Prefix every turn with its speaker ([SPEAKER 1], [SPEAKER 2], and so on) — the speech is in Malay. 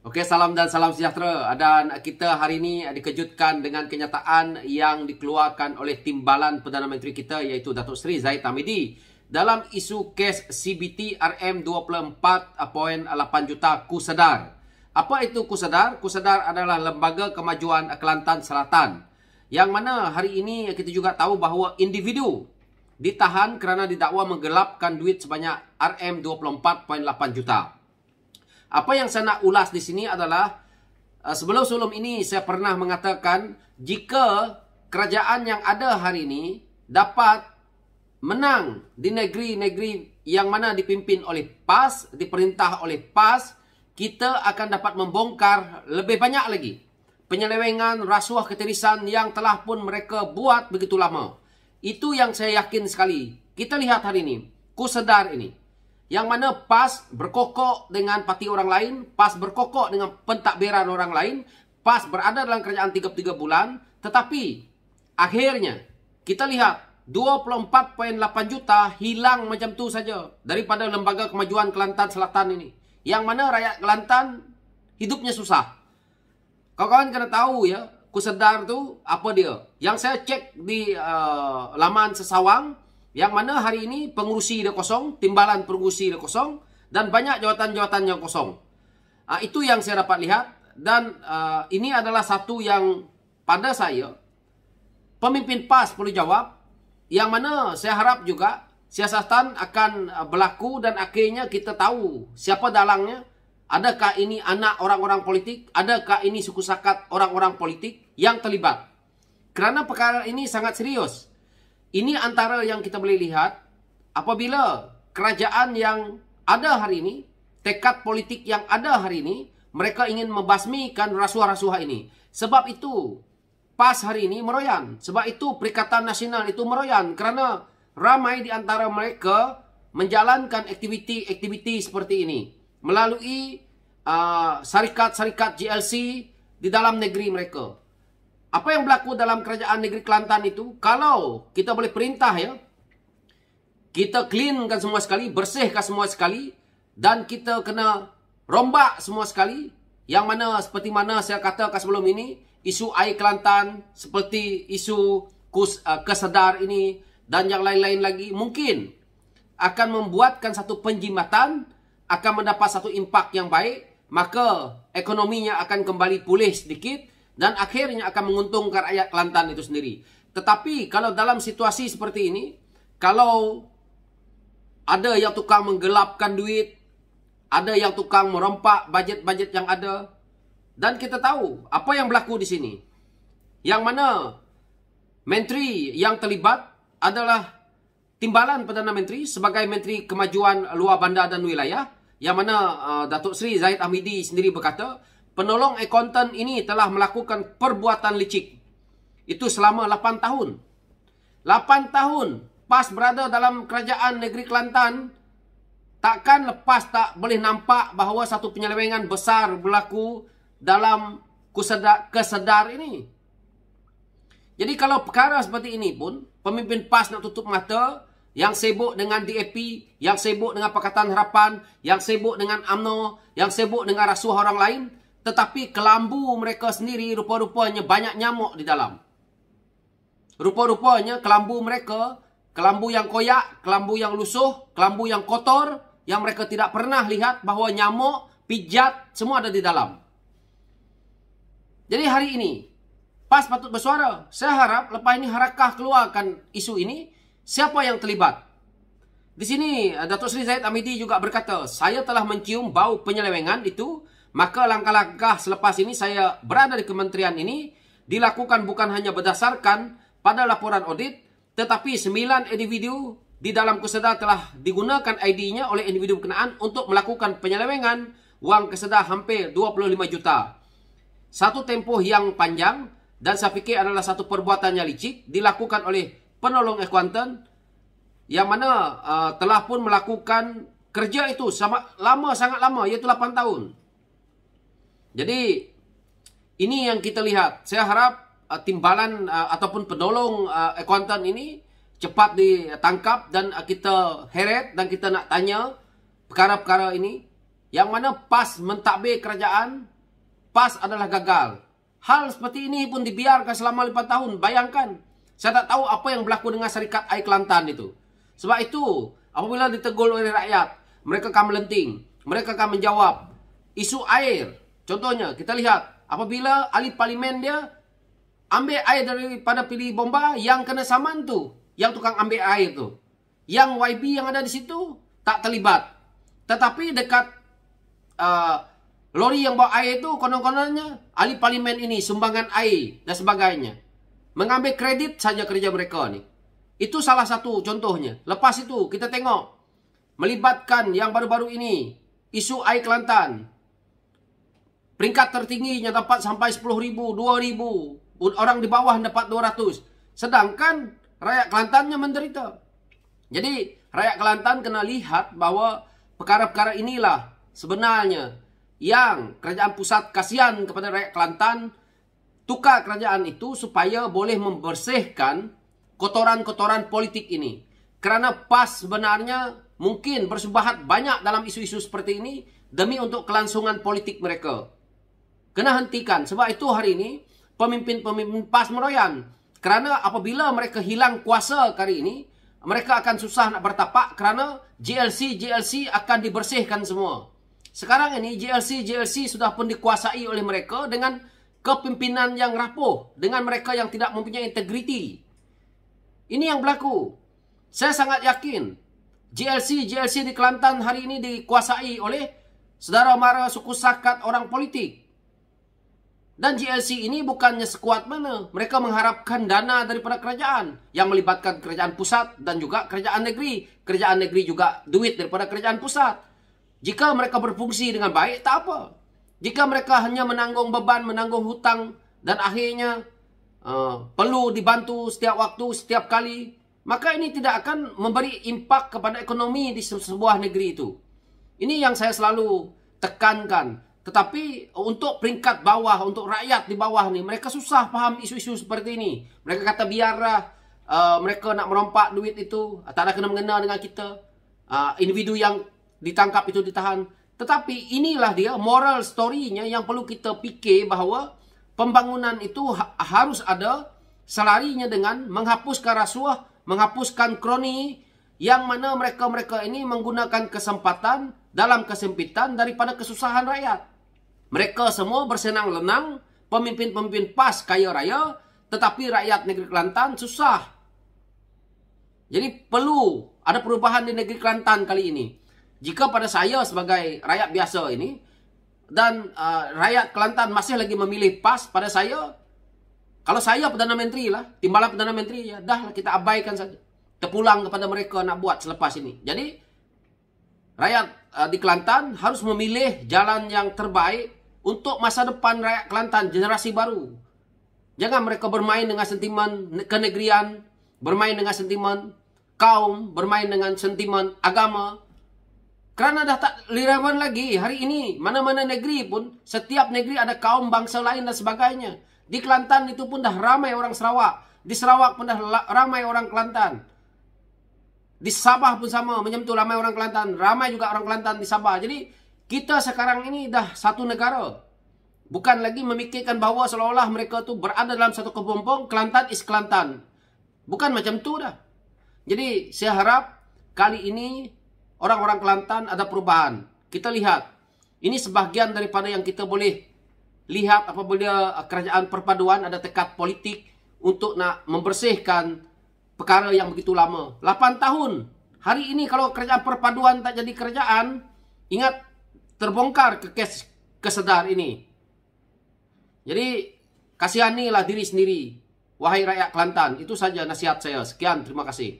[SPEAKER 1] Oke, salam dan salam sejahtera. Dan kita hari ini dikejutkan dengan kenyataan yang dikeluarkan oleh Timbalan Perdana Menteri kita, iaitu Datuk Seri Zahid Hamidi, dalam isu kes CBT RM24.8 juta Kusadar. Apa itu Kusadar? Kusadar adalah Lembaga Kemajuan Kelantan Selatan, yang mana hari ini kita juga tahu bahawa individu ditahan kerana didakwa menggelapkan duit sebanyak RM24.8 juta. Apa yang saya nak ulas di sini adalah sebelum ini saya pernah mengatakan jika kerajaan yang ada hari ini dapat menang di negeri-negeri yang mana dipimpin oleh PAS, diperintah oleh PAS, kita akan dapat membongkar lebih banyak lagi penyelewengan, rasuah, ketirisan yang telah pun mereka buat begitu lama. Itu yang saya yakin sekali. Kita lihat hari ini, Kusadar ini, yang mana PAS berkokok dengan parti orang lain, PAS berkokok dengan pentadbiran orang lain, PAS berada dalam kerajaan 33 bulan, tetapi akhirnya kita lihat 24.8 juta hilang macam tu saja daripada Lembaga Kemajuan Kelantan Selatan ini, yang mana rakyat Kelantan hidupnya susah. Kawan-kawan kena tahu ya, Kusadar tu apa dia. Yang saya cek di laman Sesawang, yang mana hari ini pengurusi dia kosong, timbalan pengurusi dia kosong, dan banyak jawatan-jawatan yang kosong. Itu yang saya dapat lihat. Dan ini adalah satu yang pada saya, pemimpin PAS perlu jawab. Yang mana saya harap juga siasatan akan berlaku dan akhirnya kita tahu siapa dalangnya. Adakah ini anak orang-orang politik? Adakah ini suku sakat orang-orang politik yang terlibat? Kerana perkara ini sangat serius. Ini antara yang kita boleh lihat apabila kerajaan yang ada hari ini, tekad politik yang ada hari ini, mereka ingin membasmikan rasuah-rasuah ini. Sebab itu PAS hari ini meroyan. Sebab itu Perikatan Nasional itu meroyan. Kerana ramai di antara mereka menjalankan aktiviti-aktiviti seperti ini melalui syarikat-syarikat GLC di dalam negeri mereka. Apa yang berlaku dalam kerajaan negeri Kelantan itu, kalau kita boleh perintah ya, kita cleankan semua sekali, bersihkan semua sekali, dan kita kena rombak semua sekali, yang mana seperti mana saya katakan sebelum ini, isu air Kelantan, seperti isu Kusadar ini, dan yang lain-lain lagi, mungkin akan membuatkan satu penjimatan, akan mendapat satu impak yang baik, maka ekonominya akan kembali pulih sedikit, dan akhirnya akan menguntungkan rakyat Kelantan itu sendiri. Tetapi kalau dalam situasi seperti ini, kalau ada yang tukang menggelapkan duit, ada yang tukang merompak bajet-bajet yang ada, dan kita tahu apa yang berlaku di sini. Yang mana menteri yang terlibat adalah Timbalan Perdana Menteri sebagai Menteri Kemajuan Luar Bandar dan Wilayah, yang mana Datuk Seri Zahid Hamidi sendiri berkata, penolong akuntan ini telah melakukan perbuatan licik. Itu selama 8 tahun. 8 tahun PAS berada dalam kerajaan negeri Kelantan. Takkan lepas tak boleh nampak bahawa satu penyelewengan besar berlaku dalam Kusadar ini. Jadi kalau perkara seperti ini pun, pemimpin PAS nak tutup mata, yang sibuk dengan DAP, yang sibuk dengan Pakatan Harapan, yang sibuk dengan UMNO, yang sibuk dengan rasuah orang lain, tetapi kelambu mereka sendiri rupa-rupanya banyak nyamuk di dalam. Rupa-rupanya kelambu mereka, kelambu yang koyak, kelambu yang lusuh, kelambu yang kotor, yang mereka tidak pernah lihat bahawa nyamuk, pijat, semua ada di dalam. Jadi hari ini, PAS patut bersuara. Saya harap lepas ini Harakah keluarkan isu ini, siapa yang terlibat. Di sini, Datuk Seri Zahid Hamidi juga berkata, saya telah mencium bau penyelewengan itu. Maka langkah-langkah selepas ini saya berada di kementerian ini dilakukan bukan hanya berdasarkan pada laporan audit, tetapi 9 individu di dalam Kusadar telah digunakan ID-nya oleh individu berkenaan untuk melakukan penyelewengan wang kesedar hampir 25 juta. Satu tempoh yang panjang, dan saya fikir adalah satu perbuatan yang licik dilakukan oleh penolong akuntan yang mana telah pun melakukan kerja itu sangat lama, iaitu 8 tahun. Jadi, ini yang kita lihat. Saya harap timbalan ataupun penolong akuntan ini cepat ditangkap dan kita heret dan kita nak tanya perkara-perkara ini. Yang mana PAS mentadbir kerajaan PAS adalah gagal. Hal seperti ini pun dibiarkan selama 5 tahun. Bayangkan, saya tak tahu apa yang berlaku dengan Syarikat Air Kelantan itu. Sebab itu, apabila ditegur oleh rakyat, mereka akan melenting. Mereka akan menjawab. Isu air, contohnya, kita lihat, apabila ahli parlimen dia ambil air daripada pilih bomba, yang kena saman tu, yang tukang ambil air tu. Yang YB yang ada di situ, tak terlibat. Tetapi dekat lori yang bawa air itu, konon-kononnya ahli parlimen ini sumbangan air dan sebagainya. Mengambil kredit saja kerja mereka ni. Itu salah satu contohnya. Lepas itu kita tengok melibatkan yang baru-baru ini isu air Kelantan. Peringkat tertingginya dapat sampai 10,000, 2,000. Orang di bawah dapat 200. Sedangkan rakyat Kelantannya menderita. Jadi rakyat Kelantan kena lihat bahawa perkara-perkara inilah sebenarnya yang kerajaan pusat kasihan kepada rakyat Kelantan, tukar kerajaan itu supaya boleh membersihkan kotoran-kotoran politik ini. Kerana PAS sebenarnya mungkin bersubahat banyak dalam isu-isu seperti ini demi untuk kelangsungan politik mereka. Kena hentikan. Sebab itu hari ini pemimpin-pemimpin PAS meroyan. Kerana apabila mereka hilang kuasa kali ini, mereka akan susah nak bertapak kerana JLC akan dibersihkan semua. Sekarang ini JLC sudah pun dikuasai oleh mereka dengan kepimpinan yang rapuh, dengan mereka yang tidak mempunyai integriti. Ini yang berlaku. Saya sangat yakin JLC di Kelantan hari ini dikuasai oleh saudara mara suku sakat orang politik. Dan JLC ini bukannya sekuat mana. Mereka mengharapkan dana daripada kerajaan yang melibatkan kerajaan pusat dan juga kerajaan negeri. Kerajaan negeri juga duit daripada kerajaan pusat. Jika mereka berfungsi dengan baik, tak apa. Jika mereka hanya menanggung beban, menanggung hutang dan akhirnya perlu dibantu setiap waktu, setiap kali, maka ini tidak akan memberi impak kepada ekonomi di sebuah negeri itu. Ini yang saya selalu tekankan. Tetapi untuk peringkat bawah, untuk rakyat di bawah ni, mereka susah faham isu-isu seperti ini. Mereka kata biarlah mereka nak merompak duit itu, tak ada kena-mengena dengan kita. Individu yang ditangkap itu ditahan. Tetapi inilah dia moral story-nya yang perlu kita fikir bahawa pembangunan itu harus ada selarinya dengan menghapuskan rasuah, menghapuskan kroni yang mana mereka-mereka ini menggunakan kesempatan dalam kesempitan daripada kesusahan rakyat. Mereka semua bersenang-lenang, pemimpin-pemimpin PAS kaya raya, tetapi rakyat negeri Kelantan susah. Jadi perlu ada perubahan di negeri Kelantan kali ini. Jika pada saya sebagai rakyat biasa ini, dan rakyat Kelantan masih lagi memilih PAS, pada saya, kalau saya Perdana Menteri lah, timbalan Perdana Menteri, ya dah kita abaikan saja. Terpulang kepada mereka nak buat selepas ini. Jadi, rakyat di Kelantan harus memilih jalan yang terbaik untuk masa depan rakyat Kelantan, generasi baru. Jangan mereka bermain dengan sentimen kenegrian, bermain dengan sentimen kaum, bermain dengan sentimen agama. Kerana dah tak relevan lagi. Hari ini, mana-mana negeri pun, setiap negeri ada kaum bangsa lain dan sebagainya. Di Kelantan itu pun dah ramai orang Sarawak. Di Sarawak pun dah ramai orang Kelantan. Di Sabah pun sama, macam tu ramai orang Kelantan. Ramai juga orang Kelantan di Sabah. Jadi, kita sekarang ini dah satu negara. Bukan lagi memikirkan bahawa seolah-olah mereka tu berada dalam satu kepompong, Kelantan is Kelantan. Bukan macam tu dah. Jadi, saya harap kali ini orang-orang Kelantan ada perubahan. Kita lihat. Ini sebahagian daripada yang kita boleh lihat apabila kerajaan perpaduan ada tekad politik untuk nak membersihkan perkara yang begitu lama. 8 tahun. Hari ini kalau kerajaan perpaduan tak jadi kerajaan, ingat terbongkar kes kesedar ini. Jadi, kasihanilah diri sendiri. Wahai rakyat Kelantan. Itu saja nasihat saya. Sekian, terima kasih.